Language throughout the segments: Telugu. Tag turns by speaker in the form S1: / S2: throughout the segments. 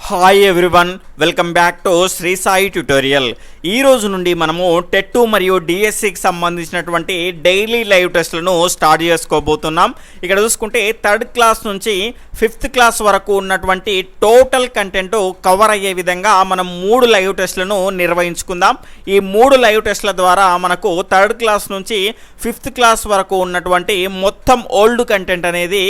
S1: Hi everyone, welcome back to Sri Sai tutorial. ఈ రోజు నుండి మనము టెట్ 2 మరియు డిఎస్సికి సంబంధించినటువంటి డైలీ లైవ్ టెస్ట్లను స్టార్ట్ చేసుకోబోతున్నాం. ఇక్కడ చూసుకుంటే 3rd క్లాస్ నుంచి 5th క్లాస్ వరకు ఉన్నటువంటి టోటల్ కంటెంట్ కవర్ అయ్యే విధంగా మనం 3 లైవ్ టెస్ట్లను నిర్వహించుకుందాం. ఈ 3 లైవ్ టెస్ట్ల ద్వారా మనకు 3rd క్లాస్ నుంచి 5th క్లాస్ వరకు ఉన్నటువంటి మొత్తం ఓల్డ్ కంటెంట్ అనేది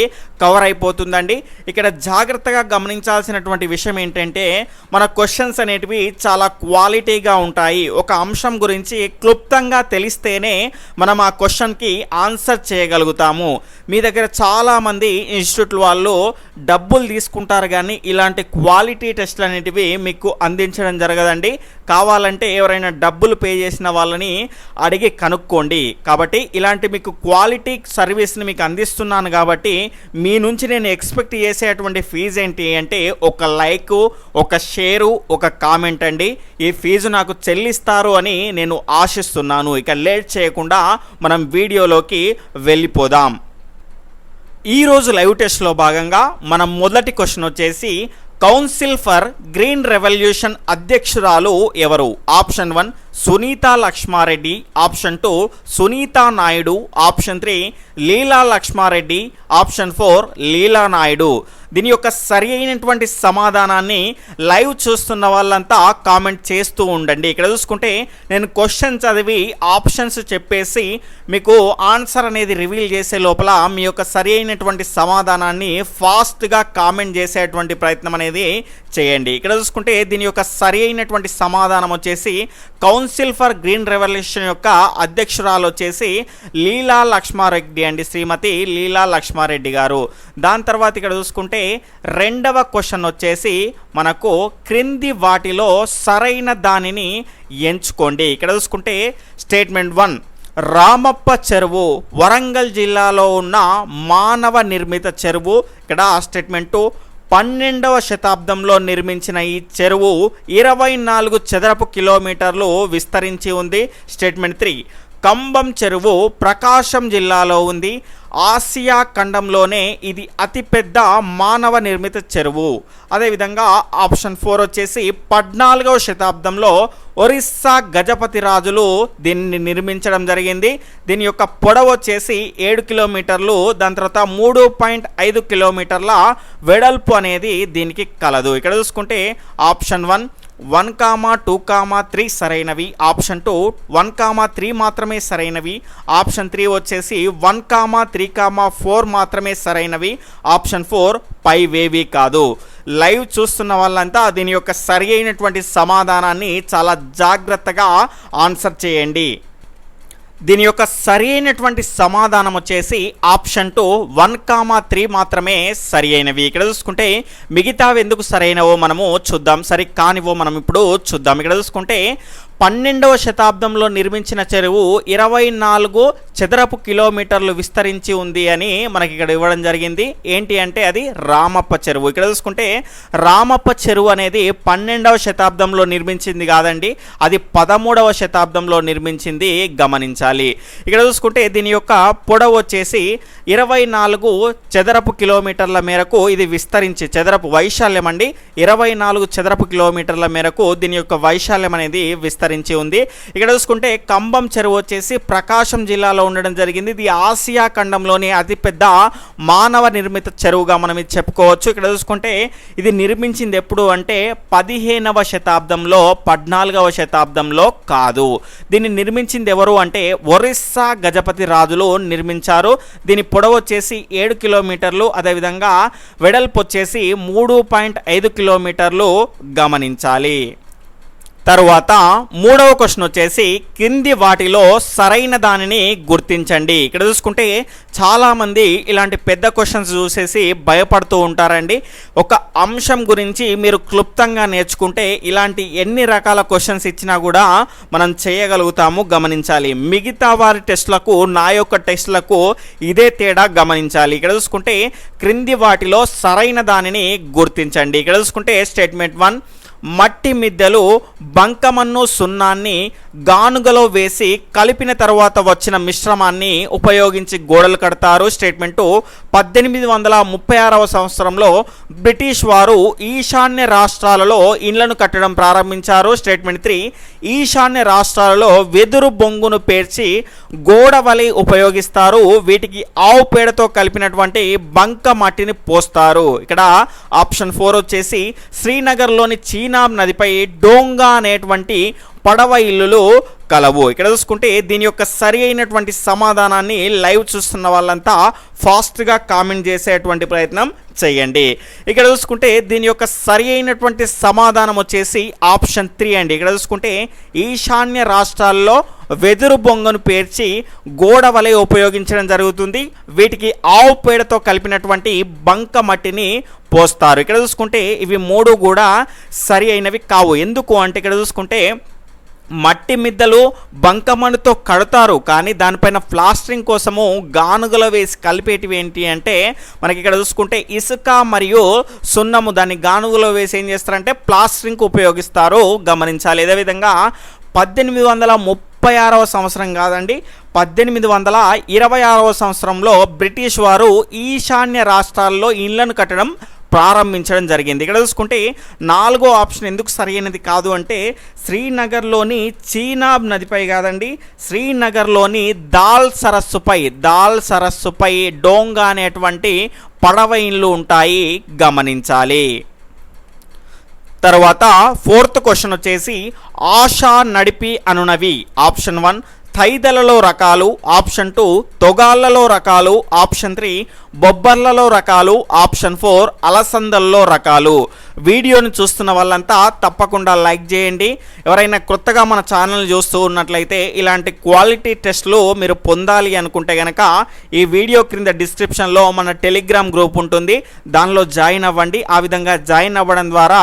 S1: కవర్ అయిపోతుందండి. ఇక్కడ జాగ్రత్తగా గమనించాల్సినటువంటి విషయం ఏంటంటే మన క్వశ్చన్స్ అనేటివి చాలా క్వాలిటీగా ఉంటాయి. ఒక అంశం గురించి క్లుప్తంగా తెలిస్తేనే మనం ఆ క్వశ్చన్కి ఆన్సర్ చేయగలుగుతాము. మీ దగ్గర చాలామంది ఇన్స్టిట్యూట్ వాళ్ళు డబ్బులు తీసుకుంటారు, కానీ ఇలాంటి క్వాలిటీ టెస్ట్లు అనేటివి మీకు అందించడం జరగదండి. కావాలంటే ఎవరైనా డబ్బులు పే చేసిన వాళ్ళని అడిగి కనుక్కోండి. కాబట్టి ఇలాంటి మీకు క్వాలిటీ సర్వీస్ని మీకు అందిస్తున్నాను కాబట్టి మీ నుంచి నేను ఎక్స్పెక్ట్ చేసేటువంటి ఫీజు ఏంటి అంటే ఒక లైక్, ఒక షేరు, ఒక కామెంట్ అండి. ఈ ఫీజు నాకు చెల్లిస్తారు అని నేను ఆశిస్తున్నాను. ఇక లేట్ చేయకుండా మనం వీడియోలోకి వెళ్ళిపోదాం. ఈరోజు లైవ్ టెస్ట్లో భాగంగా మనం మొదటి క్వశ్చన్ వచ్చేసి కౌన్సిల్ ఫర్ గ్రీన్ రెవల్యూషన్ అధ్యక్షురాలు ఎవరు? Option 1 Sunitha Lakshma Reddy, option 2 Sunitha Naidu, option 3 Leela Lakshma Reddy, option 4 Leela Naidu. దీని యొక్క సరి అయినటువంటి సమాధానాన్ని లైవ్ చూస్తున్న వాళ్ళంతా కామెంట్ చేస్తూ ఉండండి. ఇక్కడ చూసుకుంటే నేను క్వశ్చన్ చదివి ఆప్షన్స్ చెప్పేసి మీకు ఆన్సర్ అనేది రివీల్ చేసే లోపల మీ యొక్క సరి అయినటువంటి సమాధానాన్ని ఫాస్ట్గా కామెంట్ చేసేటువంటి ప్రయత్నం అనేది చేయండి. ఇక్కడ చూసుకుంటే దీని యొక్క సరి అయినటువంటి సమాధానం వచ్చేసి కౌన్సిల్ ఫర్ గ్రీన్ రెవల్యూషన్ యొక్క అధ్యక్షురాలు వచ్చేసి లీలా లక్ష్మారెడ్డి అండి, శ్రీమతి లీలా లక్ష్మారెడ్డి గారు. దాని తర్వాత ఇక్కడ చూసుకుంటే రెండవ క్వశ్చన్ వచ్చేసి మనకు క్రింది వాటిలో సరైన దానిని ఎంచుకోండి. ఇక్కడ చూసుకుంటే స్టేట్మెంట్ 1 రామప్ప చెరువు వరంగల్ జిల్లాలో ఉన్న మానవ నిర్మిత చెరువు. ఇక్కడ స్టేట్మెంట్ 2 12వ శతాబ్దంలో నిర్మించిన ఈ చెరువు 24 చదరపు కిలోమీటర్లు విస్తరించి ఉంది. స్టేట్మెంట్ 3 కంబం చెరువు ప్రకాశం జిల్లాలో ఉంది. ఆసియా ఖండంలోనే ఇది అతిపెద్ద మానవ నిర్మిత చెరువు. అదేవిధంగా ఆప్షన్ 4 వచ్చేసి 14వ శతాబ్దంలో ఒరిస్సా గజపతి రాజులు దీన్ని నిర్మించడం జరిగింది. దీని యొక్క పొడవు వచ్చేసి 7 కిలోమీటర్లు, దాని తర్వాత 3.5 కిలోమీటర్ల వెడల్పు అనేది దీనికి కలదు. ఇక్కడ చూసుకుంటే ఆప్షన్ 1 1, 2, 3 సరైనవి, ఆప్షన్ 2 1, 3 మాత్రమే సరైనవి, ఆప్షన్ 3 వచ్చేసి 1, 3, 4 మాత్రమే సరైనవి, ఆప్షన్ 4 పైవేవి కాదు. లైవ్ చూస్తున్న వాళ్ళంతా దీని యొక్క సరి అయినటువంటి సమాధానాన్ని చాలా జాగ్రత్తగా ఆన్సర్ చేయండి. దీని యొక్క సరి అయినటువంటి సమాధానం వచ్చేసి ఆప్షన్ 2 1, 3 మాత్రమే సరి అయినవి. ఇక్కడ చూసుకుంటే మిగతావి ఎందుకు సరైనవో మనము చూద్దాం, సరి కానివో మనం ఇప్పుడు చూద్దాం. ఇక్కడ చూసుకుంటే 12వ శతాబ్దంలో నిర్మించిన చెరువు 24 చదరపు కిలోమీటర్లు విస్తరించి ఉంది అని మనకి ఇక్కడ ఇవ్వడం జరిగింది. ఏంటి అంటే అది రామప్ప చెరువు. ఇక్కడ చూసుకుంటే రామప్ప చెరువు అనేది 12వ శతాబ్దంలో నిర్మించింది కాదండి, అది 13వ శతాబ్దంలో నిర్మించింది, గమనించాలి. ఇక్కడ చూసుకుంటే దీని యొక్క పొడవు వచ్చేసి 24 చదరపు కిలోమీటర్ల మేరకు ఇది విస్తరించి, చదరపు వైశాల్యం అండి, 24 చదరపు కిలోమీటర్ల మేరకు దీని యొక్క వైశాల్యం అనేది విస్తరించి ఉంది. ఇక్కడ చూసుకుంటే కంబం చెరువు వచ్చేసి ప్రకాశం జిల్లాలో ఉండడం జరిగింది. ఇది ఆసియా ఖండంలోని అతిపెద్ద మానవ నిర్మిత చెరువుగా మనం ఇది చెప్పుకోవచ్చు. ఇక్కడ చూసుకుంటే ఇది నిర్మించింది ఎప్పుడు అంటే 15వ శతాబ్దంలో, 14వ శతాబ్దంలో కాదు. దీన్ని నిర్మించింది ఎవరు అంటే ఒరిస్సా గజపతి రాజులు నిర్మించారు. దీని పొడవు వచ్చేసి 7 కిలోమీటర్లు, అదేవిధంగా వెడల్పు వచ్చేసి 3.5 కిలోమీటర్లు, గమనించాలి. తరువాత మూడవ క్వశ్చన్ వచ్చేసి కింది వాటిలో సరైన దానిని గుర్తించండి. ఇక్కడ చూసుకుంటే చాలామంది ఇలాంటి పెద్ద క్వశ్చన్స్ చూసేసి భయపడుతూ ఉంటారండి. ఒక అంశం గురించి మీరు క్లుప్తంగా నేర్చుకుంటే ఇలాంటి ఎన్ని రకాల క్వశ్చన్స్ ఇచ్చినా కూడా మనం చేయగలుగుతాము, గమనించాలి. మిగతా వారి టెస్టులకు నా యొక్క టెస్టులకు ఇదే తేడా, గమనించాలి. ఇక్కడ చూసుకుంటే క్రింది వాటిలో సరైన దానిని గుర్తించండి. ఇక్కడ చూసుకుంటే స్టేట్మెంట్ 1 మట్టి మిద్దెలు బంకమన్ను సున్నాన్ని గానుగలో వేసి కలిపిన తర్వాత వచ్చిన మిశ్రమాన్ని ఉపయోగించి గోడలు కడతారు. స్టేట్మెంటు 1836వ సంవత్సరంలో బ్రిటిష్ వారు ఈశాన్య రాష్ట్రాలలో ఇండ్లను కట్టడం ప్రారంభించారు. స్టేట్మెంట్ 3 ఈశాన్య రాష్ట్రాలలో వెదురు బొంగును పేర్చి గోడ వలె ఉపయోగిస్తారు. వీటికి ఆవు పేడతో కలిపినటువంటి బంక మట్టిని పోస్తారు. ఇక్కడ ఆప్షన్ 4 వచ్చేసి శ్రీనగర్లోని చీనాబ్ నదిపై డోంగా అనేటువంటి పడవ ఇల్లులు కలవు. ఇక్కడ చూసుకుంటే దీని యొక్క సరి అయినటువంటి సమాధానాన్ని లైవ్ చూస్తున్న వాళ్ళంతా ఫాస్ట్గా కామెంట్ చేసేటువంటి ప్రయత్నం చేయండి. ఇక్కడ చూసుకుంటే దీని యొక్క సరి అయినటువంటి సమాధానం వచ్చేసి ఆప్షన్ 3 అండి. ఇక్కడ చూసుకుంటే ఈశాన్య రాష్ట్రాల్లో వెదురు బొంగను పేర్చి గోడ వలె ఉపయోగించడం జరుగుతుంది. వీటికి ఆవు పేడతో కలిపినటువంటి బంక మట్టిని పోస్తారు. ఇక్కడ చూసుకుంటే ఇవి 3 కూడా సరి అయినవి కావు. ఎందుకు అంటే ఇక్కడ చూసుకుంటే మట్టి మిద్దలు బంకమన్నుతో కడతారు, కానీ దానిపైన ప్లాస్టరింగ్ కోసము గానుగలో వేసి కలిపేటివి ఏంటి అంటే మనకి ఇక్కడ చూసుకుంటే ఇసుక మరియు సున్నము దాన్ని గానుగలో వేసి ఏం చేస్తారంటే ప్లాస్టరింగ్కి ఉపయోగిస్తారు, గమనించాలి. అదేవిధంగా 1836వ సంవత్సరం కాదండి, 1826వ సంవత్సరంలో బ్రిటిష్ వారు ఈశాన్య రాష్ట్రాల్లో ఇళ్లను కట్టడం ప్రారంభించడం జరిగింది. ఇక్కడ చూసుకుంటే 4వ ఆప్షన్ ఎందుకు సరైనది కాదు అంటే శ్రీనగర్లోని చీనాబ్ నదిపై కాదండి, శ్రీనగర్లోని దాల్ సరస్సుపై డోంగా అనేటువంటి పడవ ఇండ్లు ఉంటాయి, గమనించాలి. తర్వాత 4th క్వశ్చన్ వచ్చేసి ఆశా నడిపి అనునవి ఆప్షన్ 1 తైదలలో రకాలు, ఆప్షన్ 2 తొగాళ్లలో రకాలు, ఆప్షన్ 3 బొబ్బర్లలో రకాలు, ఆప్షన్ 4 అలసందల్లో రకాలు. వీడియోని చూస్తున్న వాళ్ళంతా తప్పకుండా లైక్ చేయండి. ఎవరైనా కొత్తగా మన ఛానల్ చూస్తూ ఉన్నట్లయితే ఇలాంటి క్వాలిటీ టెస్ట్లు మీరు పొందాలి అనుకుంటే కనుక ఈ వీడియో క్రింద డిస్క్రిప్షన్లో మన టెలిగ్రామ్ గ్రూప్ ఉంటుంది, దానిలో జాయిన్ అవ్వండి. ఆ విధంగా జాయిన్ అవ్వడం ద్వారా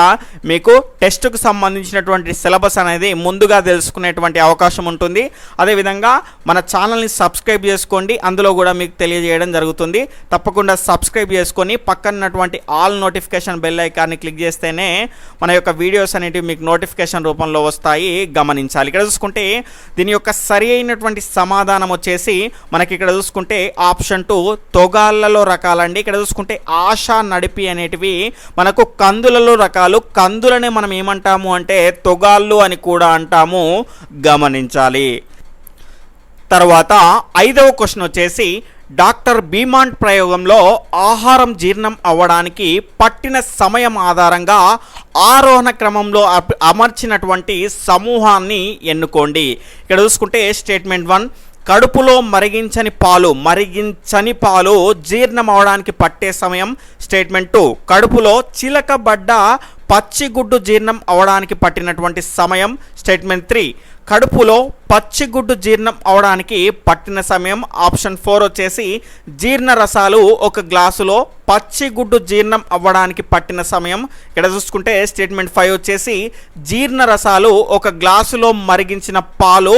S1: మీకు టెస్ట్కు సంబంధించినటువంటి సిలబస్ అనేది ముందుగా తెలుసుకునేటువంటి అవకాశం ఉంటుంది. అదేవిధంగా మన ఛానల్ని సబ్స్క్రైబ్ చేసుకోండి, అందులో కూడా మీకు తెలియజేయడం జరుగుతుంది. తప్పకుండా సబ్స్క్రైబ్ చేసుకొని పక్కనటువంటి ఆల్ నోటిఫికేషన్ బెల్ ఐకాన్ని క్లిక్ చేస్తేనే మన యొక్క వీడియోస్ అనేటివి మీకు నోటిఫికేషన్ రూపంలో వస్తాయి, గమనించాలి. ఇక్కడ చూసుకుంటే దీని యొక్క సరి అయినటువంటి సమాధానం వచ్చేసి మనకి ఇక్కడ చూసుకుంటే ఆప్షన్ 2 తొగాళ్లలో రకాలండి. ఇక్కడ చూసుకుంటే ఆశా నడిపి అనేటివి మనకు కందులలో రకాలు. కందులనే మనం ఏమంటాము అంటే తొగాళ్ళు అని కూడా అంటాము, గమనించాలి. తర్వాత 5వ క్వశ్చన్ వచ్చేసి డాక్టర్ బీమాంట్ ప్రయోగంలో ఆహారం జీర్ణం అవ్వడానికి పట్టిన సమయం ఆధారంగా ఆరోహణ క్రమంలో అమర్చినటువంటి సమూహాన్ని ఎన్నుకోండి. ఇక్కడ చూసుకుంటే స్టేట్మెంట్ 1 కడుపులో మరిగించని పాలు జీర్ణం అవడానికి పట్టే సమయం. స్టేట్మెంట్ 2 కడుపులో చిలకబడ్డ పచ్చిగుడ్డు జీర్ణం అవడానికి పట్టినటువంటి సమయం. స్టేట్మెంట్ 3 కడుపులో పచ్చిగుడ్డు జీర్ణం అవడానికి పట్టిన సమయం. ఆప్షన్ 4 వచ్చేసి జీర్ణ రసాలు 1 గ్లాసులో పచ్చిగుడ్డు జీర్ణం అవ్వడానికి పట్టిన సమయం. ఇక్కడ చూసుకుంటే స్టేట్మెంట్ 5 వచ్చేసి జీర్ణ రసాలు 1 గ్లాసులో మరిగించిన పాలు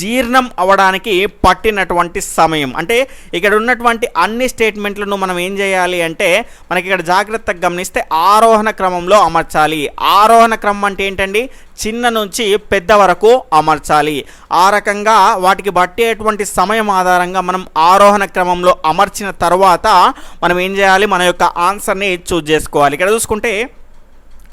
S1: జీర్ణం అవ్వడానికి పట్టినటువంటి సమయం. అంటే ఇక్కడ ఉన్నటువంటి అన్ని స్టేట్మెంట్లను మనం ఏం చేయాలి అంటే మనకి ఇక్కడ జాగ్రత్తగా గమనిస్తే ఆరోహణ క్రమంలో అమర్చాలి. ఆరోహణ క్రమం అంటే ఏంటండి, చిన్న నుంచి పెద్ద వరకు అమర్చాలి. ఆ రకంగా వాటికి పట్టేటువంటి సమయం ఆధారంగా మనం ఆరోహణ క్రమంలో అమర్చిన తర్వాత మనం ఏం చేయాలి, మన యొక్క ఆన్సర్ని చూజ్ చేసుకోవాలి. ఇక్కడ చూసుకుంటే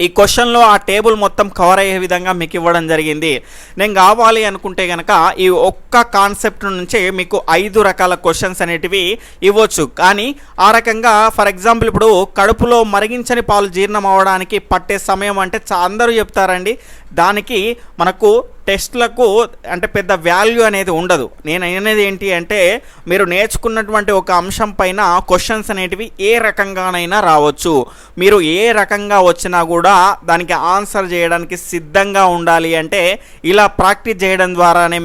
S1: ఈ క్వశ్చన్లో ఆ టేబుల్ మొత్తం కవర్ అయ్యే విధంగా మీకు ఇవ్వడం జరిగింది. నేను కావాలి అనుకుంటే కనుక ఈ ఒక్క కాన్సెప్ట్ నుంచే మీకు 5 రకాల క్వశ్చన్స్ అనేటివి ఇవ్వచ్చు. కానీ ఆ రకంగా ఫర్ ఎగ్జాంపుల్ ఇప్పుడు కడుపులో మరిగించని పాలు జీర్ణం అవ్వడానికి పట్టే సమయం అంటే అందరూ చెప్తారండి. దానికి మనకు టెస్ట్లకు అంటే పెద్ద వాల్యూ అనేది ఉండదు. నేను అనేది ఏంటి అంటే మీరు నేర్చుకున్నటువంటి ఒక అంశం పైన క్వశ్చన్స్ అనేటివి ఏ రకంగానైనా రావచ్చు. మీరు ఏ రకంగా వచ్చినా కూడా దానికి ఆన్సర్ చేయడానికి సిద్ధంగా ఉండాలి. అంటే ఇలా ప్రాక్టీస్ చేయడం ద్వారానే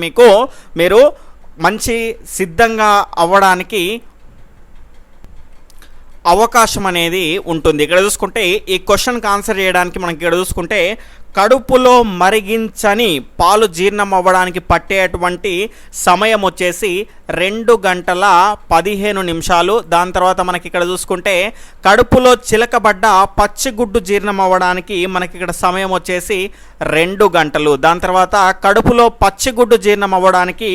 S1: మీరు మంచి సిద్ధంగా అవ్వడానికి అవకాశం అనేది ఉంటుంది. ఇక్కడ చూసుకుంటే ఈ క్వశ్చన్కి ఆన్సర్ చేయడానికి మనకి ఇక్కడ చూసుకుంటే కడుపులో మరిగించని పాలు జీర్ణం అవ్వడానికి పట్టేటువంటి సమయం వచ్చేసి 2 గంటల 15 నిమిషాలు. దాని తర్వాత మనకి ఇక్కడ చూసుకుంటే కడుపులో చిలకబడ్డ పచ్చిగుడ్డు జీర్ణం అవ్వడానికి మనకి ఇక్కడ సమయం వచ్చేసి 2 గంటలు. దాని తర్వాత కడుపులో పచ్చిగుడ్డు జీర్ణం అవ్వడానికి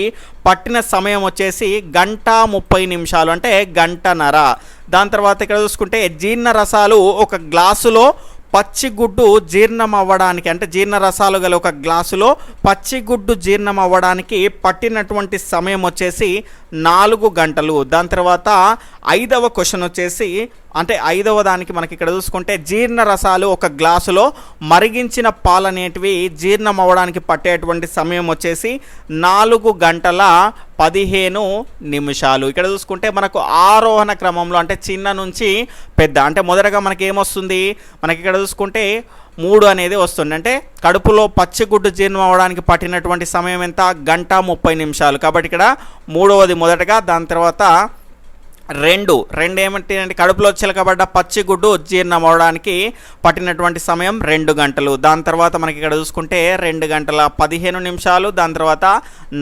S1: పట్టిన సమయం వచ్చేసి 1:30 నిమిషాలు, అంటే 1:30. దాని తర్వాత ఇక్కడ చూసుకుంటే జీర్ణ రసాలు ఒక గ్లాసులో పచ్చిగుడ్డు జీర్ణం అవ్వడానికి, అంటే జీర్ణ రసాలు గల ఒక గ్లాసులో పచ్చిగుడ్డు జీర్ణం అవ్వడానికి పట్టినటువంటి సమయం వచ్చేసి 4 గంటలు. దాని తర్వాత 5వ క్వశ్చన్ వచ్చేసి, అంటే 5వ దానికి మనకి ఇక్కడ చూసుకుంటే జీర్ణ రసాలు ఒక గ్లాసులో మరిగించిన పాలు అనేటివి జీర్ణం అవ్వడానికి పట్టేటువంటి సమయం వచ్చేసి 4 గంటల 15 నిమిషాలు. ఇక్కడ చూసుకుంటే మనకు ఆరోహణ క్రమంలో, అంటే చిన్న నుంచి పెద్ద, అంటే మొదటగా మనకి ఏమొస్తుంది, మనకి ఇక్కడ చూసుకుంటే 3 అనేది వస్తుంది. అంటే కడుపులో పచ్చిగుడ్డు జీర్ణం అవ్వడానికి పట్టినటువంటి సమయం ఎంత, 1:30 నిమిషాలు. కాబట్టి ఇక్కడ 3వది మొదటగా, దాని తర్వాత 2 ఏమిటి అంటే కడుపులో చిలకబడ్డ పచ్చిగుడ్డు జీర్ణం అవ్వడానికి పట్టినటువంటి సమయం 2 గంటలు. దాని తర్వాత మనకి ఇక్కడ చూసుకుంటే 2 గంటల 15 నిమిషాలు, దాని తర్వాత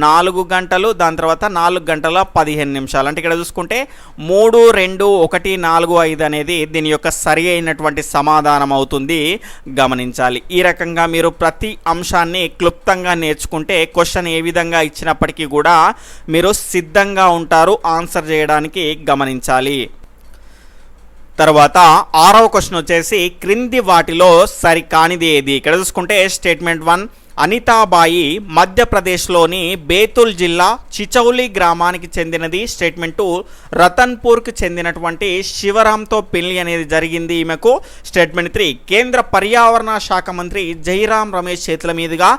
S1: 4 గంటలు, దాని తర్వాత 4 గంటల 15 నిమిషాలు. అంటే ఇక్కడ చూసుకుంటే 3, 2, 1, 4, 5 అనేది దీని యొక్క సరి అయినటువంటి సమాధానం అవుతుంది, గమనించాలి. ఈ రకంగా మీరు ప్రతి అంశాన్ని క్లుప్తంగా నేర్చుకుంటే క్వశ్చన్ ఏ విధంగా ఇచ్చినప్పటికీ కూడా మీరు సిద్ధంగా ఉంటారు ఆన్సర్ చేయడానికి, గమనించాలి. తర్వాత 6వ క్వశ్చన్ వచ్చేసి క్రింది వాటిలో సరికానిది ఏది. ఇక్కడ చూసుకుంటే స్టేట్మెంట్ 1, అనితాబాయి మధ్యప్రదేశ్లోని బేతుల్ జిల్లా చిచౌలి గ్రామానికి చెందినది. స్టేట్మెంట్ 2, రతన్పూర్కి చెందినటువంటి శివరాంతో పెళ్లి అనేది జరిగింది ఈమెకు. స్టేట్మెంట్ 3, కేంద్ర పర్యావరణ శాఖ మంత్రి జైరాం రమేష్ చేతుల మీదుగా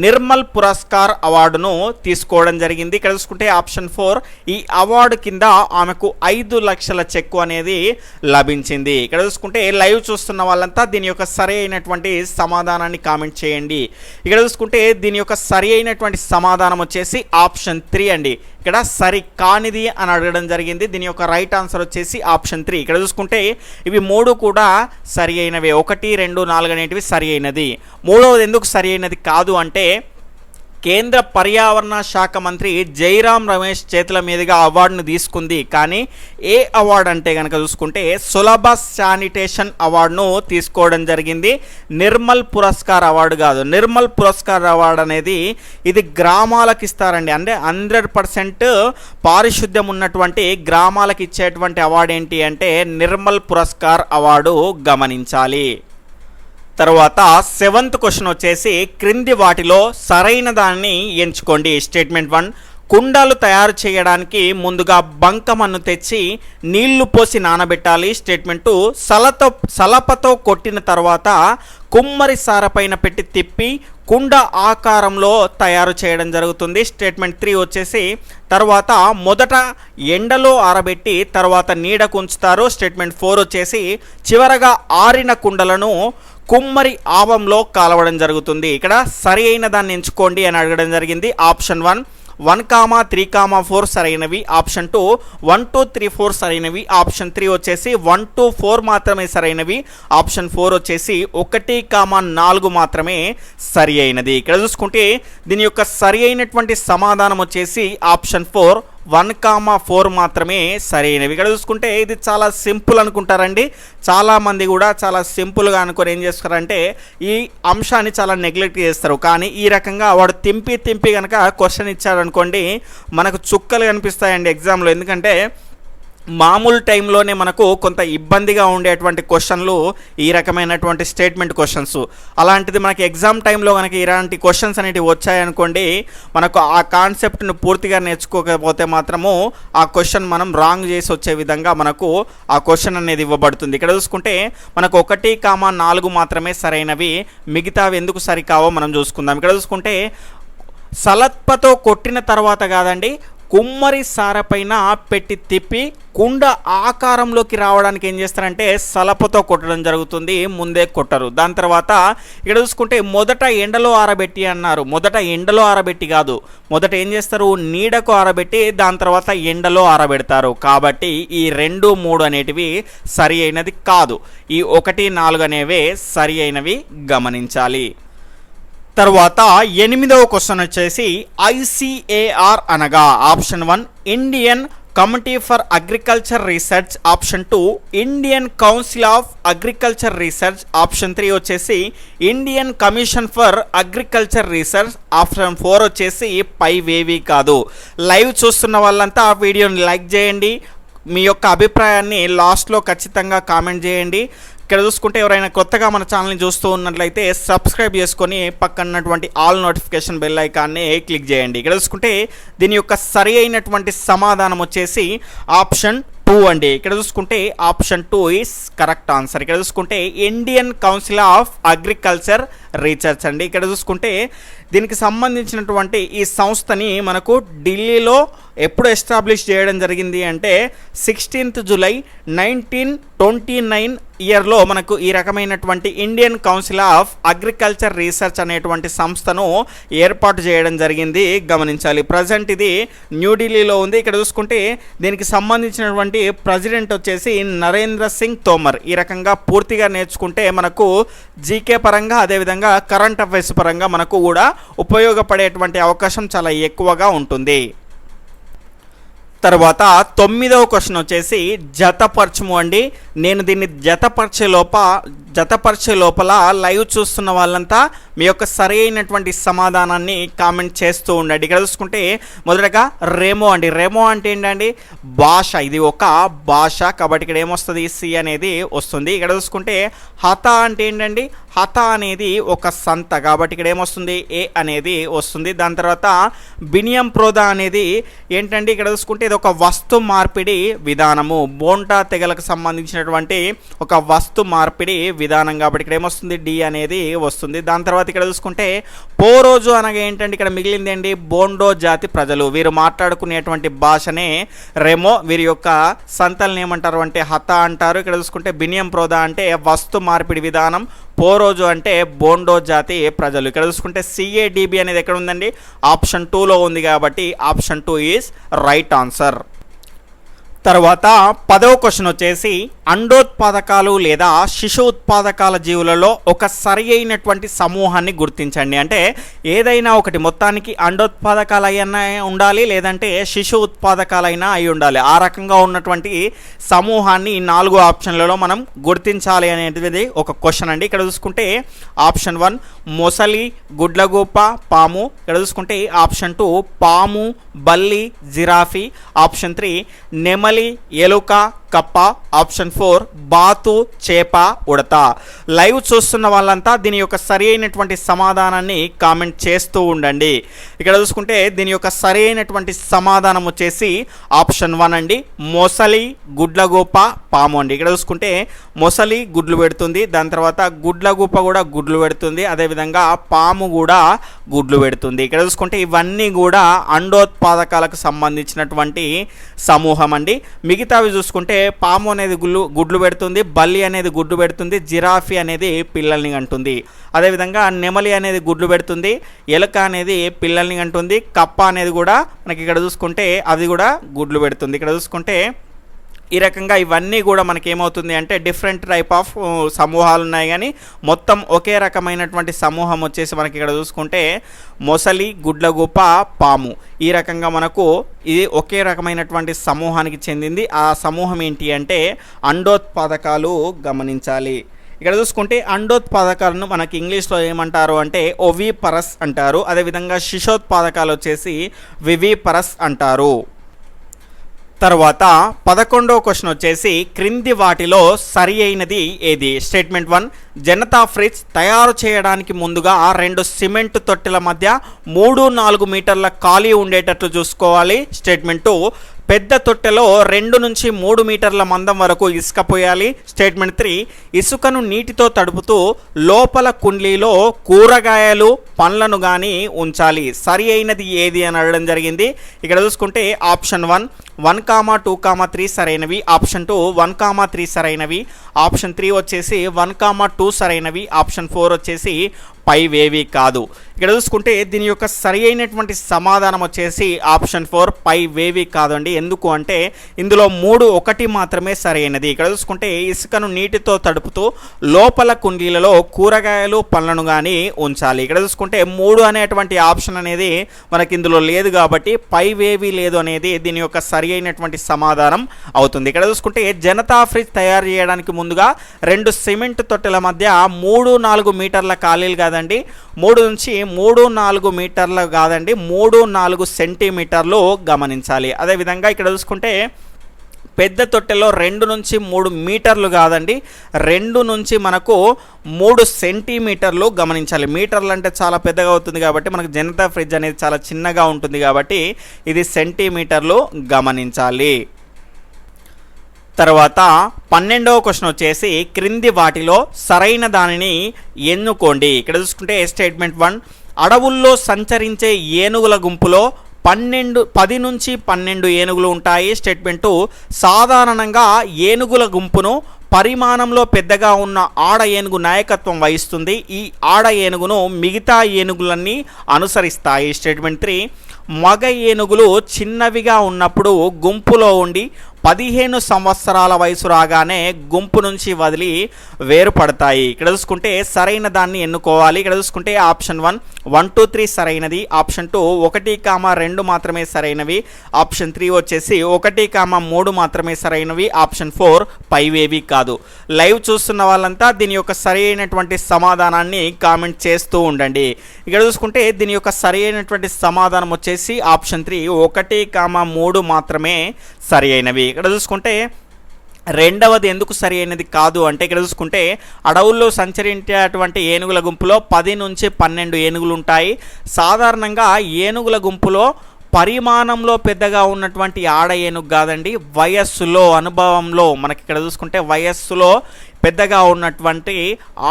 S1: నిర్మల్ పురస్కార్ అవార్డును తీసుకోవడం జరిగింది. ఇక్కడ చూసుకుంటే ఆప్షన్ 4, ఈ అవార్డు కింద ఆమెకు 5 లక్షల చెక్కు అనేది లభించింది. ఇక్కడ చూసుకుంటే లైవ్ చూస్తున్న వాళ్ళంతా దీని యొక్క సరి అయినటువంటి సమాధానాన్ని కామెంట్ చేయండి. ఇక్కడ చూసుకుంటే దీని యొక్క సరి అయినటువంటి సమాధానం వచ్చేసి ఆప్షన్ 3 అండి. ఇక్కడ సరి కానిది అని అడగడం జరిగింది. దీని యొక్క రైట్ ఆన్సర్ వచ్చేసి ఆప్షన్ 3. ఇక్కడ చూసుకుంటే ఇవి 3 కూడా సరి అయినవే. 1, 2, 4 అనేటివి సరి అయినది. 3వది ఎందుకు సరి అయినది కాదు అంటే కేంద్ర పర్యావరణ శాఖ మంత్రి జైరాం రమేష్ చేతుల మీదుగా అవార్డును తీసుకుంది. కానీ ఏ అవార్డు అంటే కనుక చూసుకుంటే సులభ శానిటేషన్ అవార్డును తీసుకోవడం జరిగింది. నిర్మల్ పురస్కార్ అవార్డు కాదు. నిర్మల్ పురస్కార్ అవార్డు అనేది ఇది గ్రామాలకు ఇస్తారండి. అంటే 100% పారిశుద్ధ్యం ఉన్నటువంటి గ్రామాలకు ఇచ్చేటువంటి అవార్డు ఏంటి అంటే నిర్మల్ పురస్కార్ అవార్డు, గమనించాలి. తర్వాత 7th క్వశ్చన్ వచ్చేసి క్రింది వాటిలో సరైన దాన్ని ఎంచుకోండి. స్టేట్మెంట్ 1, కుండలు తయారు చేయడానికి ముందుగా బంకమన్ను తెచ్చి నీళ్లు పోసి నానబెట్టాలి. స్టేట్మెంట్ 2, సలపతో కొట్టిన తర్వాత కుమ్మరి సారపైన పెట్టి తిప్పి కుండ ఆకారంలో తయారు చేయడం జరుగుతుంది. స్టేట్మెంట్ 3 వచ్చేసి తర్వాత మొదట ఎండలో ఆరబెట్టి తర్వాత నీడకు ఉంచుతారు. స్టేట్మెంట్ 4 వచ్చేసి చివరగా ఆరిన కుండలను కుమ్మరి ఆవంలో కాలవడం జరుగుతుంది. ఇక్కడ సరి అయిన దాన్ని ఎంచుకోండి అని అడగడం జరిగింది. ఆప్షన్ 1, 1, 3, 4 సరైనవి. ఆప్షన్ 2, 1, 2, 3, 4 సరైనవి. ఆప్షన్ 3 వచ్చేసి 1, 2, 4 మాత్రమే సరైనవి. ఆప్షన్ 4 వచ్చేసి 1, 4 మాత్రమే సరి అయినది. ఇక్కడ చూసుకుంటే దీని యొక్క సరి అయినటువంటి సమాధానం వచ్చేసి ఆప్షన్ 4, 1, 4 మాత్రమే సరైనవి. ఇక్కడ చూసుకుంటే ఇది చాలా సింపుల్ అనుకుంటారండి. చాలామంది కూడా చాలా సింపుల్గా అనుకొని ఏం చేస్తారంటే ఈ అంశాన్ని చాలా నెగ్లెక్ట్ చేస్తారు. కానీ ఈ రకంగా వాడు తింపి కనుక క్వశ్చన్ ఇచ్చాడనుకోండి మనకు చుక్కలు కనిపిస్తాయండి ఎగ్జామ్లో. ఎందుకంటే మామూలు టైంలోనే మనకు కొంత ఇబ్బందిగా ఉండేటువంటి క్వశ్చన్లు ఈ రకమైనటువంటి స్టేట్మెంట్ క్వశ్చన్స్. అలాంటిది మనకి ఎగ్జామ్ టైంలో కనుక ఇలాంటి క్వశ్చన్స్ అనేవి వచ్చాయనుకోండి మనకు ఆ కాన్సెప్ట్ను పూర్తిగా నేర్చుకోకపోతే మాత్రము ఆ క్వశ్చన్ మనం రాంగ్ చేసి వచ్చే విధంగా మనకు ఆ క్వశ్చన్ అనేది ఇవ్వబడుతుంది. ఇక్కడ చూసుకుంటే మనకు 1, 4 మాత్రమే సరైనవి. మిగతావి ఎందుకు సరికావో మనం చూసుకుందాం. ఇక్కడ చూసుకుంటే సలత్పతో కొట్టిన తర్వాత కాదండి, కుమ్మరి సారపైన పెట్టి తిప్పి కుండ ఆకారంలోకి రావడానికి ఏం చేస్తారంటే సలపతో కొట్టడం జరుగుతుంది, ముందే కొట్టరు. దాని తర్వాత ఇక్కడ చూసుకుంటే మొదట ఎండలో ఆరబెట్టి అన్నారు. మొదట ఎండలో ఆరబెట్టి కాదు, మొదట ఏం చేస్తారు నీడకు ఆరబెట్టి దాని తర్వాత ఎండలో ఆరబెడతారు. కాబట్టి ఈ 2, 3 అనేటివి సరి అయినది కాదు. ఈ 1, 4 అనేవే సరి అయినవి, గమనించాలి. తర్వాత 8వ క్వశ్చన్ వచ్చేసి ICAR అనగా option 1 Indian committee for agriculture research, option 2 Indian council of agriculture research, option 3 వచ్చేసి Indian commission for agriculture research, option 4 వచ్చేసి పైవేవి కాదు. లైవ్ చూస్తున్న వాళ్ళంతా ఆ వీడియోని లైక్ చేయండి, మీ యొక్క అభిప్రాయాన్ని లాస్ట్లో ఖచ్చితంగా కామెంట్ చేయండి. ఇక్కడ చూసుకుంటే ఎవరైనా కొత్తగా మన ఛానల్ని చూస్తూ ఉన్నట్లయితే సబ్స్క్రైబ్ చేసుకొని పక్కనటువంటి ఆల్ నోటిఫికేషన్ బెల్ ఐకాన్ని క్లిక్ చేయండి. ఇక్కడ చూసుకుంటే దీని యొక్క సరి అయినటువంటి సమాధానం వచ్చేసి ఆప్షన్ 2 అండి. ఇక్కడ చూసుకుంటే ఆప్షన్ 2 ఈస్ కరెక్ట్ ఆన్సర్. ఇక్కడ చూసుకుంటే Indian council of agriculture research అండి. ఇక్కడ చూసుకుంటే దీనికి సంబంధించినటువంటి ఈ సంస్థని మనకు ఢిల్లీలో ఎప్పుడు ఎస్టాబ్లిష్ చేయడం జరిగింది అంటే 16th జూలై 1929 ఇయర్లో మనకు ఈ రకమైనటువంటి Indian council of agriculture research అనేటువంటి సంస్థను ఏర్పాటు చేయడం జరిగింది, గమనించాలి. ప్రజెంట్ ఇది న్యూఢిల్లీలో ఉంది. ఇక్కడ చూసుకుంటే దీనికి సంబంధించినటువంటి ప్రెసిడెంట్ వచ్చేసి నరేంద్ర సింగ్ తోమర్. ఈ రకంగా పూర్తిగా నేర్చుకుంటే మనకు జీకే పరంగా అదేవిధంగా కరెంట్ అఫైర్స్ పరంగా మనకు కూడా ఉపయోగపడేటువంటి అవకాశం చాలా ఎక్కువగా ఉంటుంది. తర్వాత 9వ క్వశ్చన్ వచ్చేసి జతపరచము అండి. నేను దీన్ని జతపరిచే లోపల లైవ్ చూస్తున్న వాళ్ళంతా మీ యొక్క సరి అయినటువంటి సమాధానాన్ని కామెంట్ చేస్తూ ఉండండి. ఇక్కడ చూసుకుంటే మొదటగా రెమో అండి. రెమో అంటే ఏంటండి? భాష. ఇది ఒక భాష కాబట్టి ఇక్కడ ఏమొస్తుంది? సి అనేది వస్తుంది. ఇక్కడ చూసుకుంటే హత అంటే ఏంటండి? హత అనేది ఒక సంత కాబట్టి ఇక్కడ ఏమొస్తుంది? ఏ అనేది వస్తుంది. దాని తర్వాత బినియం ప్రోదా అనేది ఏంటండి? ఇక్కడ చూసుకుంటే ఇది ఒక వస్తు మార్పిడి విధానము, బోంటా తెగలకు సంబంధించినటువంటి ఒక వస్తు మార్పిడి విధానం కాబట్టి ఇక్కడ ఏమొస్తుంది? డి అనేది వస్తుంది. దాని తర్వాత ఇక్కడ చూసుకుంటే పోరోజు అనగా ఏంటంటే ఇక్కడ మిగిలింది ఏంటి? బోండో జాతి ప్రజలు. వీరు మాట్లాడుకునేటువంటి భాషనే రెమో. వీరి యొక్క సంతల్ని ఏమంటారు అంటే హత అంటారు. ఇక్కడ చూసుకుంటే బినియం ప్రోదా అంటే వస్తు మార్పిడి విధానం, పోరోజు అంటే బోండో జాతి ప్రజలు. ఇక్కడ చూసుకుంటే CADB అనేది ఎక్కడ ఉందండి? ఆప్షన్ 2లో ఉంది కాబట్టి ఆప్షన్ 2 ఈజ్ రైట్ ఆన్సర్. తర్వాత 10వ క్వశ్చన్ వచ్చేసి అండోత్పాదకాలు లేదా శిశు ఉత్పాదకాల జీవులలో ఒక సరి అయినటువంటి సమూహాన్ని గుర్తించండి. అంటే ఏదైనా ఒకటి, మొత్తానికి అండోత్పాదకాలైనా ఉండాలి లేదంటే శిశు ఉత్పాదకాలైనా అయి ఉండాలి. ఆ రకంగా ఉన్నటువంటి సమూహాన్ని 4 ఆప్షన్లలో మనం గుర్తించాలి అనేది ఒక క్వశ్చన్ అండి. ఇక్కడ చూసుకుంటే ఆప్షన్ 1 మొసలి, గుడ్లగూప, పాము. ఇక్కడ చూసుకుంటే ఆప్షన్ 2 పాము, బల్లి, జిరాఫీ. ఆప్షన్ 3 నెమలి, ఎలుక, కప్ప. ఆప్షన్ 4 బాతు, చేప, ఉడత. లైవ్ చూస్తున్న వాళ్ళంతా దీని యొక్క సరి అయినటువంటి సమాధానాన్ని కామెంట్ చేస్తూ ఉండండి. ఇక్కడ చూసుకుంటే దీని యొక్క సరి అయినటువంటి సమాధానం వచ్చేసి ఆప్షన్ 1 అండి. మొసలి, గుడ్లగూప, పాము అండి. ఇక్కడ చూసుకుంటే మొసలి గుడ్లు పెడుతుంది, దాని తర్వాత గుడ్లగూప కూడా గుడ్లు పెడుతుంది, అదేవిధంగా పాము కూడా గుడ్లు పెడుతుంది. ఇక్కడ చూసుకుంటే ఇవన్నీ కూడా అండోత్పాదకాలకు సంబంధించినటువంటి సమూహం అండి. మిగతావి చూసుకుంటే పాము అనేది గుడ్లు పెడుతుంది, బల్లి అనేది గుడ్లు పెడుతుంది, జిరాఫీ అనేది పిల్లల్ని కంటుంది, అదేవిధంగా నెమలి అనేది గుడ్లు పెడుతుంది, ఎలుక అనేది పిల్లల్ని కంటుంది, కప్ప అనేది కూడా మనకి ఇక్కడ చూసుకుంటే అది కూడా గుడ్లు పెడుతుంది. ఇక్కడ చూసుకుంటే ఈ రకంగా ఇవన్నీ కూడా మనకి ఏమవుతుంది అంటే డిఫరెంట్ టైప్ ఆఫ్ సమూహాలు ఉన్నాయి, కానీ మొత్తం ఒకే రకమైనటువంటి సమూహం వచ్చేసి మనకి ఇక్కడ చూసుకుంటే మొసలి, గుడ్లగూప, పాము. ఈ రకంగా మనకు ఇది ఒకే రకమైనటువంటి సమూహానికి చెందింది. ఆ సమూహం ఏంటి అంటే అండోత్పాదకాలు, గమనించాలి. ఇక్కడ చూసుకుంటే అండోత్పాదకాలను మనకి ఇంగ్లీష్లో ఏమంటారు అంటే ఓవిపరస్ అంటారు, అదేవిధంగా శిశోత్పాదకాలు వచ్చేసి వివిపరస్ అంటారు. తర్వాత 11వ క్వశ్చన్ వచ్చేసి క్రింది వాటిలో సరి అయినది ఏది? స్టేట్మెంట్ 1 జనతా ఫ్రిడ్జ్ తయారు చేయడానికి ముందుగా 2 సిమెంట్ తొట్టెల మధ్య 3-4 మీటర్ల ఖాళీ ఉండేటట్లు చూసుకోవాలి. స్టేట్మెంట్ 2 పెద్ద తొట్టెలో 2 నుంచి 3 మీటర్ల మందం వరకు ఇసుక పోయాలి. స్టేట్మెంట్ 3 ఇసుకను నీటితో తడుపుతూ లోపల కుండీలో కూరగాయలు, పండ్లను కానీ ఉంచాలి. సరి అయినది ఏది అని అడగడం జరిగింది. ఇక్కడ చూసుకుంటే ఆప్షన్ 1 1, 2, 3 సరైనవి, ఆప్షన్ 2 1, 3 సరైనవి, ఆప్షన్ 3 వచ్చేసి 1, 2 సరైనవి, ఆప్షన్ 4 వచ్చేసి పైవేవి కాదు. ఇక్కడ చూసుకుంటే దీని యొక్క సరి అయినటువంటి సమాధానం వచ్చేసి ఆప్షన్ 4 పైవేవి కాదండి, ఎందుకు అంటే ఇందులో 1 మాత్రమే సరైనది. ఇక్కడ చూసుకుంటే ఇసుకను నీటితో తడుపుతూ లోపల కుండీలలో కూరగాయలు పళ్ళను కానీ ఉంచాలి. ఇక్కడ చూసుకుంటే 3 అనేటువంటి ఆప్షన్ అనేది మనకి ఇందులో లేదు కాబట్టి పైవేవి లేదు అనేది దీని యొక్క సరి అయినటువంటి సమాధానం అవుతుంది. ఇక్కడ చూసుకుంటే జనతా ఫ్రిడ్జ్ తయారు చేయడానికి ముందుగా 2 సిమెంట్ తొట్టెల మధ్య 3-4 మీటర్ల ఖాళీలు కాదండి, 3 నుంచి 3-4 మీటర్లు కాదండి, 3-4 సెంటీమీటర్లు గమనించాలి. అదేవిధంగా ఇక్కడ చూసుకుంటే పెద్ద తొట్టెలో 2 నుంచి 3 మీటర్లు కాదండి, 2 నుంచి మనకు 3 సెంటీమీటర్లు గమనించాలి. మీటర్లు అంటే చాలా పెద్దగా అవుతుంది కాబట్టి మనకు జనతా ఫ్రిడ్జ్ అనేది చాలా చిన్నగా ఉంటుంది కాబట్టి ఇది సెంటీమీటర్లు గమనించాలి. తర్వాత 12వ క్వశ్చన్ వచ్చేసి క్రింది వాటిలో సరైన దానిని ఎన్నుకోండి. ఇక్కడ చూసుకుంటే స్టేట్మెంట్ 1, అడవుల్లో సంచరించే ఏనుగుల గుంపులో 10 నుంచి 12 ఏనుగులు ఉంటాయి. స్టేట్మెంట్ 2, సాధారణంగా ఏనుగుల గుంపును పరిమాణంలో పెద్దగా ఉన్న ఆడ ఏనుగు నాయకత్వం వహిస్తుంది. ఈ ఆడ ఏనుగును మిగతా ఏనుగులన్నీ అనుసరిస్తాయి. స్టేట్మెంట్ 3, మగ ఏనుగులు చిన్నవిగా ఉన్నప్పుడు గుంపులో ఉండి 15 సంవత్సరాల వయసు రాగానే గుంపు నుంచి వదిలి వేరుపడతాయి. ఇక్కడ చూసుకుంటే సరైన దాన్ని ఎన్నుకోవాలి. ఇక్కడ చూసుకుంటే ఆప్షన్ 1, 1, 2, 3 సరైనది. ఆప్షన్ 2, 1, 2 మాత్రమే సరైనవి. ఆప్షన్ 3 వచ్చేసి 1, 3 మాత్రమే సరైనవి. ఆప్షన్ 4 పైవేవి కాదు. లైవ్ చూస్తున్న వాళ్ళంతా దీని యొక్క సరి అయినటువంటి సమాధానాన్ని కామెంట్ చేస్తూ ఉండండి. ఇక్కడ చూసుకుంటే దీని యొక్క సరి అయినటువంటి సమాధానం వచ్చేసి ఆప్షన్ 3, 1, 3 మాత్రమే సరి అయినవి. ఇక్కడ చూసుకుంటే రెండవది ఎందుకు సరి అయినది కాదు అంటే ఇక్కడ చూసుకుంటే అడవుల్లో సంచరించేటువంటి ఏనుగుల గుంపులో 10 నుంచి 12 ఏనుగులు ఉంటాయి. సాధారణంగా ఏనుగుల గుంపులో పరిమాణంలో పెద్దగా ఉన్నటువంటి ఆడ ఏనుగు కాదండి, వయస్సులో అనుభవంలో మనకి ఇక్కడ చూసుకుంటే వయస్సులో పెద్దగా ఉన్నటువంటి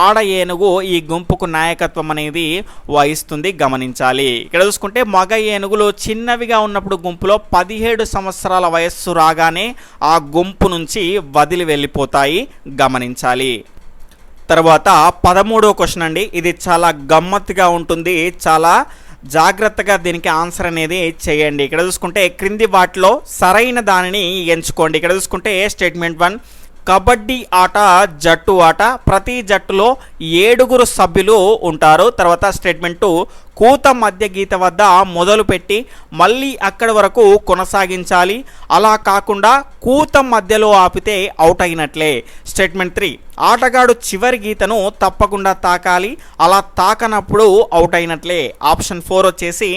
S1: ఆడ ఏనుగు ఈ గుంపుకు నాయకత్వం అనేది వహిస్తుంది, గమనించాలి. ఇక్కడ చూసుకుంటే మగ ఏనుగులు చిన్నవిగా ఉన్నప్పుడు గుంపులో 17 సంవత్సరాల వయస్సు రాగానే ఆ గుంపు నుంచి వదిలి వెళ్ళిపోతాయి, గమనించాలి. తర్వాత 13వ క్వశ్చన్ అండి, ఇది చాలా గమ్మత్తుగా ఉంటుంది, చాలా జాగ్రత్తగా దీనికి ఆన్సర్ అనేది చేయండి. ఇక్కడ చూసుకుంటే క్రింది వాటిలో సరైన దానిని ఎంచుకోండి. ఇక్కడ చూసుకుంటే స్టేట్మెంట్ 1, కబడ్డీ ఆట జట్టు ఆట, ప్రతి జట్టులో 7 సభ్యులు ఉంటారు. తర్వాత స్టేట్మెంట్ 2, కూత మధ్య గీత వద్ద మొదలుపెట్టి మళ్ళీ అక్కడి వరకు కొనసాగించాలి, అలా కాకుండా కూత మధ్యలో ఆపితే అవుట్ అయినట్లే. స్టేట్మెంట్ 3, ఆటగాడు చివరి గీతను తప్పకుండా తాకాలి, అలా తాకనప్పుడు అవుట్ అయినట్లే. ఆప్షన్ 4 వచ్చేసి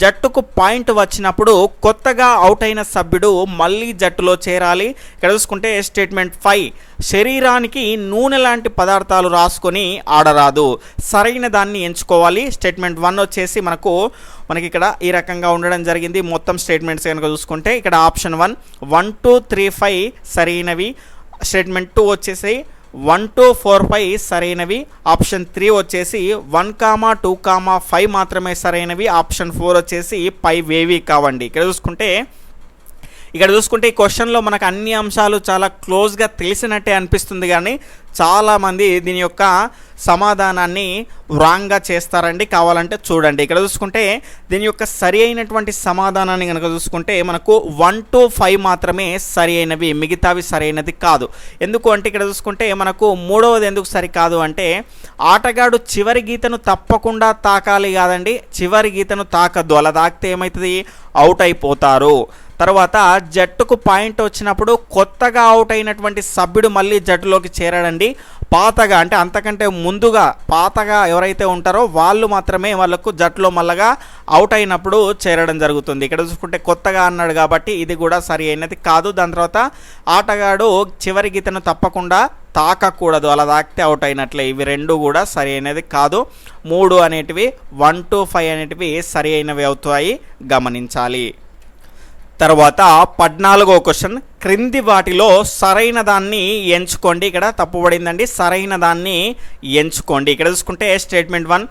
S1: జట్టుకు పాయింట్ వచ్చినప్పుడు కొత్తగా అవుట్ అయిన సభ్యుడు మళ్ళీ జట్టులో చేరాలి. ఇక్కడ చూసుకుంటే స్టేట్మెంట్ 5, శరీరానికి నూనె లాంటి పదార్థాలు రాసుకొని ఆడరాదు. సరైన దాన్ని ఎంచుకోవాలి. స్టేట్మెంట్ 1 వచ్చేసి మనకి ఇక్కడ ఈ రకంగా ఉండడం జరిగింది. మొత్తం స్టేట్మెంట్స్ కనుక చూసుకుంటే ఇక్కడ ఆప్షన్ 1, 1, 2, 3, 5 సరైనవి. స్టేట్మెంట్ 2 వచ్చేసి 1, 2, 4, 5 సరైనవి. ఆప్షన్ 3 వచ్చేసి 1, 2, 5 మాత్రమే సరైనవి. ఆప్షన్ 4 వచ్చేసి పైవేవి కావండి. ఇక్కడ చూసుకుంటే ఈ క్వశ్చన్లో మనకు అన్ని అంశాలు చాలా క్లోజ్గా తెలిసినట్టే అనిపిస్తుంది, కానీ చాలామంది దీని యొక్క సమాధానాన్ని రాంగ్గా చేస్తారండి. కావాలంటే చూడండి. ఇక్కడ చూసుకుంటే దీని యొక్క సరి అయినటువంటి సమాధానాన్ని కనుక చూసుకుంటే మనకు 1, 2, 5 మాత్రమే సరి అయినవి, మిగతావి సరైనది కాదు. ఎందుకు అంటే ఇక్కడ చూసుకుంటే మనకు 3వది ఎందుకు సరి కాదు అంటే ఆటగాడు చివరి గీతను తప్పకుండా తాకాలి కాదండి, చివరి గీతను తాకద్దు, అలా తాకితే ఏమవుతుంది, అవుట్ అయిపోతారు. తర్వాత జట్టుకు పాయింట్ వచ్చినప్పుడు కొత్తగా అవుట్ అయినటువంటి సభ్యుడు మళ్ళీ జట్టులోకి చేరాడండి. పాతగా అంటే అంతకంటే ముందుగా పాతగా ఎవరైతే ఉంటారో వాళ్ళు మాత్రమే వాళ్ళకు జట్టులో మళ్ళగా అవుట్ అయినప్పుడు చేరడం జరుగుతుంది. ఇక్కడ చూసుకుంటే కొత్తగా అన్నాడు కాబట్టి ఇది కూడా సరి అయినది కాదు. దాని తర్వాత ఆటగాడు చివరి గీతను తప్పకుండా తాకకూడదు, అలా తాకితే అవుట్ అయినట్లే. ఇవి 2 కూడా సరి అయినది కాదు. 3 అనేటివి 1, 2, 5 అనేటివి సరి అయినవి అవుతాయి, గమనించాలి. తర్వాత 14వ క్వశ్చన్, క్రింది వాటిలో సరైన దాన్ని ఎంచుకోండి. ఇక్కడ తప్పుపడిందండి, సరైన దాన్ని ఎంచుకోండి. ఇక్కడ చూసుకుంటే స్టేట్మెంట్ 1,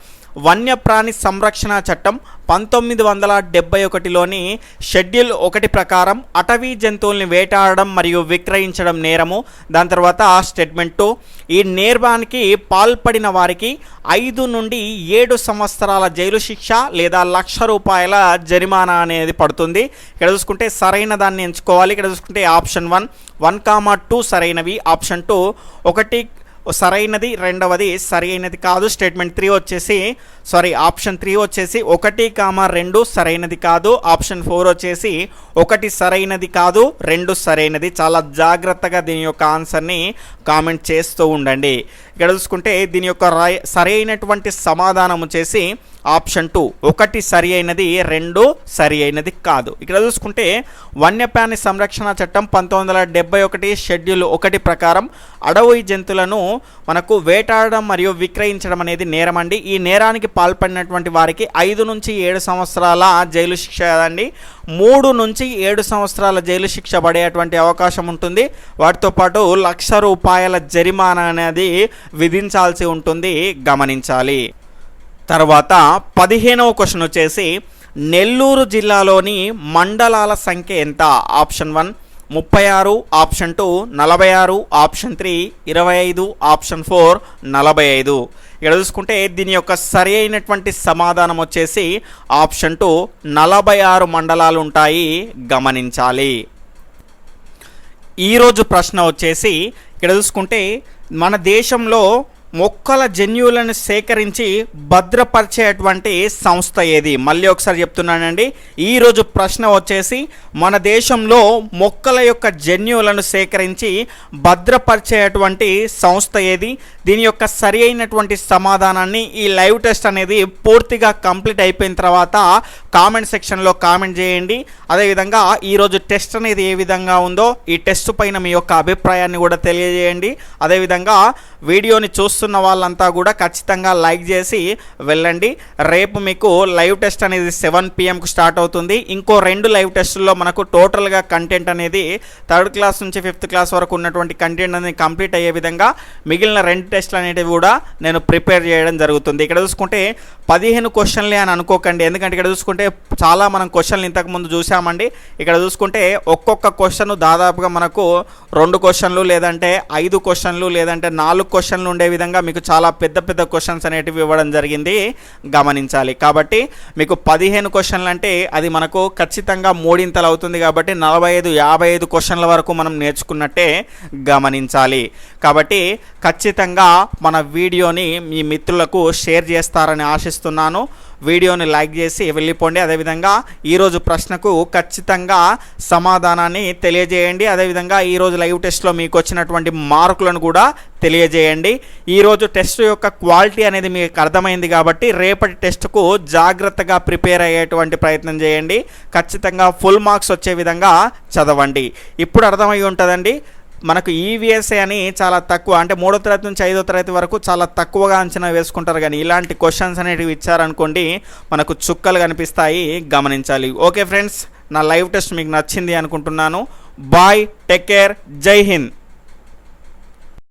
S1: వన్యప్రాణి సంరక్షణ చట్టం 1971లోని షెడ్యూల్ 1 ప్రకారం అటవీ జంతువుల్ని వేటాడడం మరియు విక్రయించడం నేరము. దాని తర్వాత స్టేట్మెంట్ 2, ఈ నేరానికి పాల్పడిన వారికి 5 నుండి 7 సంవత్సరాల జైలు శిక్ష లేదా ₹1,00,000 జరిమానా అనేది పడుతుంది. ఇక్కడ చూసుకుంటే సరైన దాన్ని ఎంచుకోవాలి. ఇక్కడ చూసుకుంటే ఆప్షన్ 1, 2 సరైనవి, ఆప్షన్ 2 1 సరైనది, రెండవది సరైనది కాదు. స్టేట్మెంట్ 3 వచ్చేసి ఆప్షన్ 3 వచ్చేసి 1, 2 సరైనది కాదు. ఆప్షన్ 4 వచ్చేసి 1 సరైనది కాదు, 2 సరైనది. చాలా జాగ్రత్తగా దీని యొక్క ఆన్సర్ని కామెంట్ చేస్తూ ఉండండి. ఇక్కడ చూసుకుంటే దీని యొక్క సరైనటువంటి సమాధానం వచ్చేసి ఆప్షన్ 2, 1 సరి అయినది, 2 సరి అయినది కాదు. ఇక్కడ చూసుకుంటే వన్యప్రాణి సంరక్షణ చట్టం 1971 షెడ్యూల్ 1 ప్రకారం అడవి జంతువులను మనకు వేటాడడం మరియు విక్రయించడం అనేది నేరం అండి. ఈ నేరానికి పాల్పడినటువంటి వారికి 5 నుంచి 7 సంవత్సరాల జైలు శిక్ష కదండి, 3 నుంచి 7 సంవత్సరాల జైలు శిక్ష పడేటువంటి అవకాశం ఉంటుంది. వాటితో పాటు ₹1,00,000 జరిమానా అనేది విధించాల్సి ఉంటుంది, గమనించాలి. తర్వాత 15వ క్వశ్చన్ వచ్చేసి నెల్లూరు జిల్లాలోని మండలాల సంఖ్య ఎంత? Option 1 36, option 2 46, option 3 25, option 4 45. ఇక్కడ చూసుకుంటే దీని యొక్క సరి అయినటువంటి సమాధానం వచ్చేసి ఆప్షన్ 2 46 మండలాలు ఉంటాయి, గమనించాలి. ఈరోజు ప్రశ్న వచ్చేసి ఇక్కడ చూసుకుంటే మన దేశంలో మొక్కల జన్యువులను సేకరించి భద్రపరిచేటువంటి సంస్థ ఏది? మళ్ళీ ఒకసారి చెప్తున్నానండి. ఈరోజు ప్రశ్న వచ్చేసి మన దేశంలో మొక్కల యొక్క జన్యువులను సేకరించి భద్రపరిచేటువంటి సంస్థ ఏది? దీని యొక్క సరి అయినటువంటి సమాధానాన్ని ఈ లైవ్ టెస్ట్ అనేది పూర్తిగా కంప్లీట్ అయిపోయిన తర్వాత కామెంట్ సెక్షన్లో కామెంట్ చేయండి. అదేవిధంగా ఈరోజు టెస్ట్ అనేది ఏ విధంగా ఉందో ఈ టెస్ట్ పైన మీ యొక్క అభిప్రాయాన్ని కూడా తెలియజేయండి. అదేవిధంగా వీడియోని చూస్తున్న వాళ్ళంతా కూడా ఖచ్చితంగా లైక్ చేసి వెళ్ళండి. రేపు మీకు లైవ్ టెస్ట్ అనేది 7 PM స్టార్ట్ అవుతుంది. ఇంకో 2 లైవ్ టెస్టుల్లో మనకు టోటల్గా కంటెంట్ అనేది 3rd క్లాస్ నుంచి 5th క్లాస్ వరకు ఉన్నటువంటి కంటెంట్ అనేది కంప్లీట్ అయ్యే విధంగా మిగిలిన 2 టెస్టులు అనేటివి కూడా నేను ప్రిపేర్ చేయడం జరుగుతుంది. ఇక్కడ చూసుకుంటే 15 క్వశ్చన్లే అని అనుకోకండి, ఎందుకంటే ఇక్కడ చూసుకుంటే చాలా మనం క్వశ్చన్లు ఇంతకుముందు చూసామండి. ఇక్కడ చూసుకుంటే ఒక్కొక్క క్వశ్చన్ దాదాపుగా మనకు 2 క్వశ్చన్లు లేదంటే 5 క్వశ్చన్లు లేదంటే 4 క్వశ్చన్లు ఉండే విధంగా మీకు చాలా పెద్ద పెద్ద క్వశ్చన్స్ అనేటివి ఇవ్వడం జరిగింది, గమనించాలి. కాబట్టి మీకు 15 క్వశ్చన్లు అంటే అది మనకు ఖచ్చితంగా 3 అవుతుంది. కాబట్టి 45, 55 క్వశ్చన్ల వరకు మనం నేర్చుకున్నట్టే గమనించాలి. కాబట్టి ఖచ్చితంగా మన వీడియోని మీ మిత్రులకు షేర్ చేస్తారని ఆశిస్తున్నాను. వీడియోని లైక్ చేసి వెళ్ళిపోండి. అదేవిధంగా ఈరోజు ప్రశ్నకు ఖచ్చితంగా సమాధానాన్ని తెలియజేయండి. అదేవిధంగా ఈరోజు లైవ్ టెస్ట్లో మీకు వచ్చినటువంటి మార్కులను కూడా తెలియజేయండి. ఈరోజు టెస్ట్ యొక్క క్వాలిటీ అనేది మీకు అర్థమైంది కాబట్టి రేపటి టెస్ట్కు జాగ్రత్తగా ప్రిపేర్ అయ్యేటువంటి ప్రయత్నం చేయండి. ఖచ్చితంగా ఫుల్ మార్క్స్ వచ్చే విధంగా చదవండి. ఇప్పుడు అర్థమై ఉంటుందండి, మనకు ఈవీఎస్ఏ అని చాలా తక్కువ, అంటే 3వ తరగతి నుంచి 5వ తరగతి వరకు చాలా తక్కువగా అంచనా వేసుకుంటారు. కానీ ఇలాంటి క్వశ్చన్స్ అనేటివి ఇచ్చారనుకోండి మనకు చుక్కలు కనిపిస్తాయి, గమనించాలి. ఓకే ఫ్రెండ్స్, నా లైవ్ టెస్ట్ మీకు నచ్చింది అనుకుంటున్నాను. బాయ్, టేక్ కేర్, జై హింద్.